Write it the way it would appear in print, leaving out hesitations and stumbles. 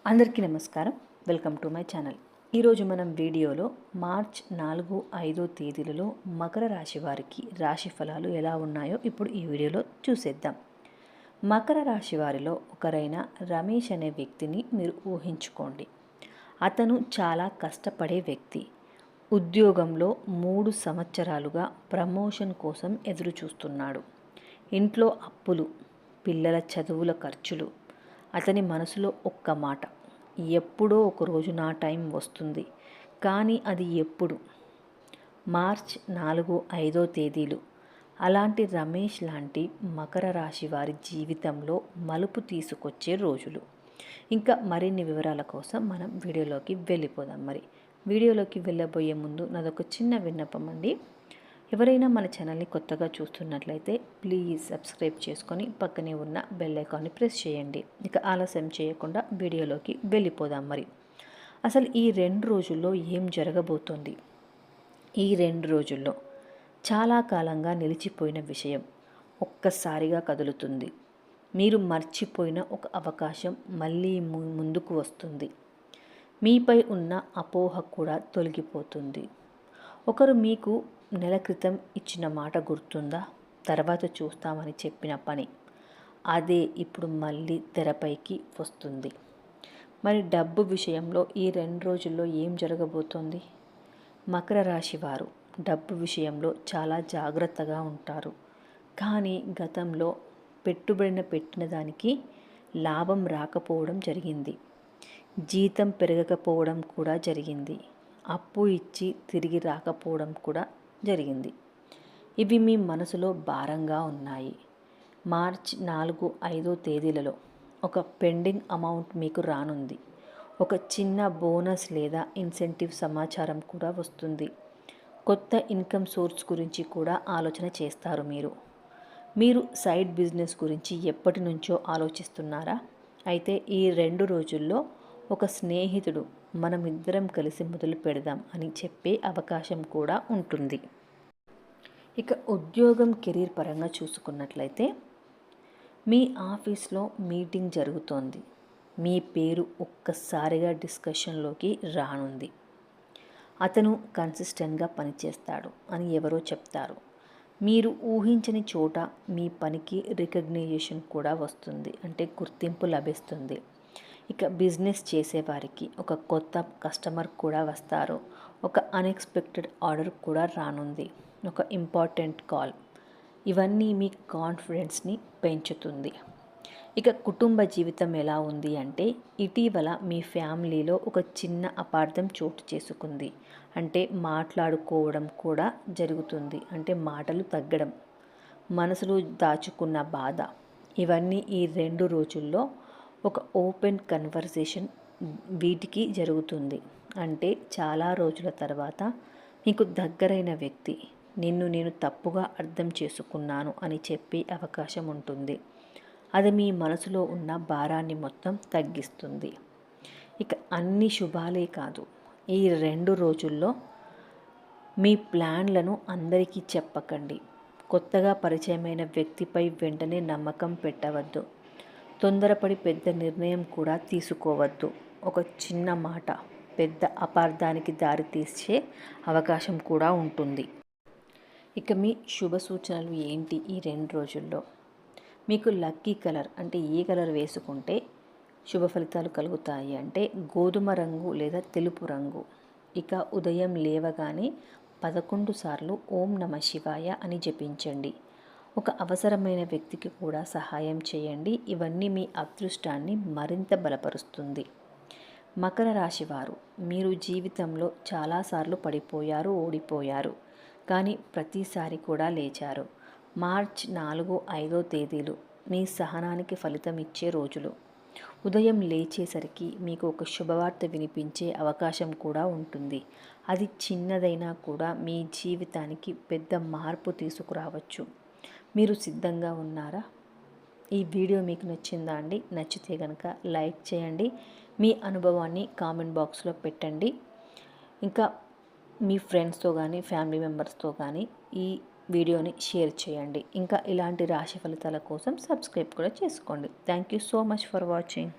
అందరికీ నమస్కారం. Welcome to my channel. ఈరోజు మనం వీడియోలో మార్చ్ 4, 5 తేదీలలో మకర రాశి వారికి రాశి ఫలాలు ఎలా ఉన్నాయో ఇప్పుడు ఈ వీడియోలో చూసేద్దాం. మకర రాశి వారిలో ఒకరైన రమేష్ అనే వ్యక్తిని మీరు ఊహించుకోండి. అతను చాలా కష్టపడే వ్యక్తి. ఉద్యోగంలో 3 సంవత్సరాలుగా ప్రమోషన్ కోసం ఎదురు చూస్తున్నాడు. ఇంట్లో అప్పులు, పిల్లల చదువుల ఖర్చులు. అతని మనసులో ఒక్క మాట, ఎప్పుడో ఒక రోజు నా టైం వస్తుంది, కానీ అది ఎప్పుడు? మార్చ్ 4, 5 తేదీలు అలాంటి రమేష్ లాంటి మకర రాశి వారి జీవితంలో మలుపు తీసుకొచ్చే రోజులు. ఇంకా మరిన్ని వివరాల కోసం మనం వీడియోలోకి వెళ్ళిపోదాం. వీడియోలోకి వెళ్ళబోయే ముందు నాదొక చిన్న విన్నపం అండి. ఎవరైనా మన ఛానల్ని కొత్తగా చూస్తున్నట్లయితే ప్లీజ్ సబ్స్క్రైబ్ చేసుకొని పక్కనే ఉన్న బెల్ ఐకాన్ని ప్రెస్ చేయండి. ఇక ఆలస్యం చేయకుండా వీడియోలోకి వెళ్ళిపోదాం. అసలు ఈ 2 రోజుల్లో ఏం జరగబోతోంది? ఈ 2 రోజుల్లో చాలా కాలంగా నిలిచిపోయిన విషయం ఒక్కసారిగా కదులుతుంది. మీరు మర్చిపోయిన ఒక అవకాశం మళ్ళీ ముందుకు వస్తుంది. మీపై ఉన్న అపోహ కూడా తొలగిపోతుంది. ఒకరు మీకు నెల క్రితం ఇచ్చిన మాట గుర్తుందా? తర్వాత చూస్తామని చెప్పిన పని అదే ఇప్పుడు మళ్ళీ తెరపైకి వస్తుంది. డబ్బు విషయంలో ఈ 2 రోజుల్లో ఏం జరగబోతోంది? మకర రాశి వారు డబ్బు విషయంలో చాలా జాగ్రత్తగా ఉంటారు. కానీ గతంలో పెట్టిన దానికి లాభం రాకపోవడం జరిగింది. జీతం పెరగకపోవడం కూడా జరిగింది. అప్పు ఇచ్చి తిరిగి రాకపోవడం కూడా జరిగింది. ఇవి మీ మనసులో భారంగా ఉన్నాయి. మార్చ్ 4, 5 తేదీలలో ఒక పెండింగ్ అమౌంట్ మీకు రానుంది. ఒక చిన్న బోనస్ లేదా ఇన్సెంటివ్ సమాచారం కూడా వస్తుంది. కొత్త ఇన్కమ్ సోర్స్ గురించి కూడా ఆలోచన చేస్తారు. మీరు సైడ్ బిజినెస్ గురించి ఎప్పటి నుంచో ఆలోచిస్తున్నారా? అయితే ఈ 2 రోజుల్లో ఒక స్నేహితుడు మనమిద్దరం కలిసి మొదలు పెడదాం అని చెప్పే అవకాశం కూడా ఉంటుంది. ఇక ఉద్యోగం, కెరీర్ పరంగా చూసుకున్నట్లయితే మీ ఆఫీస్లో మీటింగ్ జరుగుతోంది. మీ పేరు ఒక్కసారిగా డిస్కషన్లోకి రానుంది. అతను కన్సిస్టెంట్గా పనిచేస్తాడు అని ఎవరో చెప్తారు. మీరు ఊహించని చోట మీ పనికి రికగ్నైజేషన్ కూడా వస్తుంది, అంటే గుర్తింపు లభిస్తుంది. ఇక బిజినెస్ చేసేవారికి ఒక కొత్త కస్టమర్ కూడా వస్తారు. ఒక అన్ఎక్స్పెక్టెడ్ ఆర్డర్ కూడా రానుంది. ఒక ఇంపార్టెంట్ కాల్. ఇవన్నీ మీ కాన్ఫిడెన్స్ని పెంచుతుంది. ఇక కుటుంబ జీవితం ఎలా ఉంది అంటే, ఇటీవల మీ ఫ్యామిలీలో ఒక చిన్న అపార్థం చోటు చేసుకుంది. అంటే మాట్లాడుకోవడం కూడా జరుగుతుంది. అంటే మాటలు తగ్గడం, మనసులో దాచుకున్న బాధ, ఇవన్నీ ఈ 2 రోజుల్లో ఒక ఓపెన్ కన్వర్సేషన్ వీటికి జరుగుతుంది. అంటే చాలా రోజుల తర్వాత మీకు దగ్గరైన వ్యక్తి నిన్ను నేను తప్పుగా అర్థం చేసుకున్నాను అని చెప్పే అవకాశం ఉంటుంది. అది మీ మనసులో ఉన్న భారాన్ని మొత్తం తగ్గిస్తుంది. ఇక అన్ని శుభాలే కాదు, ఈ 2 రోజుల్లో మీ ప్లాన్లను అందరికీ చెప్పకండి. కొత్తగా పరిచయమైన వ్యక్తిపై వెంటనే నమ్మకం పెట్టవద్దు. తొందరపడి పెద్ద నిర్ణయం కూడా తీసుకోవద్దు. ఒక చిన్న మాట పెద్ద అపార్థానికి దారితీసే అవకాశం కూడా ఉంటుంది. ఇక మీ శుభ సూచనలు ఏంటి ఈ 2 రోజుల్లో? మీకు లక్కీ కలర్, అంటే ఏ కలర్ వేసుకుంటే శుభ ఫలితాలు కలుగుతాయి అంటే గోధుమ రంగు లేదా తెలుపు రంగు. ఇక ఉదయం లేవగానే 11 సార్లు ఓం నమః శివాయ అని జపించండి. ఒక అవసరమైన వ్యక్తికి కూడా సహాయం చేయండి. ఇవన్నీ మీ అదృష్టాన్ని మరింత బలపరుస్తుంది. మకర రాశి వారు, మీరు జీవితంలో చాలాసార్లు పడిపోయారు, ఓడిపోయారు, కానీ ప్రతిసారి కూడా లేచారు. మార్చ్ 4, 5 తేదీలు మీ సహనానికి ఫలితం ఇచ్చే రోజులు. ఉదయం లేచేసరికి మీకు ఒక శుభవార్త వినిపించే అవకాశం కూడా ఉంటుంది. అది చిన్నదైనా కూడా మీ జీవితానికి పెద్ద మార్పు తీసుకురావచ్చు. మీరు సిద్ధంగా ఉన్నారా? ఈ వీడియో మీకు నచ్చిందా అండి? నచ్చితే కనుక లైక్ చేయండి. మీ అనుభవాన్ని కామెంట్ బాక్స్లో పెట్టండి. ఇంకా మీ ఫ్రెండ్స్తో కానీ ఫ్యామిలీ మెంబర్స్తో కానీ ఈ వీడియోని షేర్ చేయండి. ఇంకా ఇలాంటి రాశి ఫలితాల కోసం సబ్స్క్రైబ్ కూడా చేసుకోండి. Thank you so much for watching.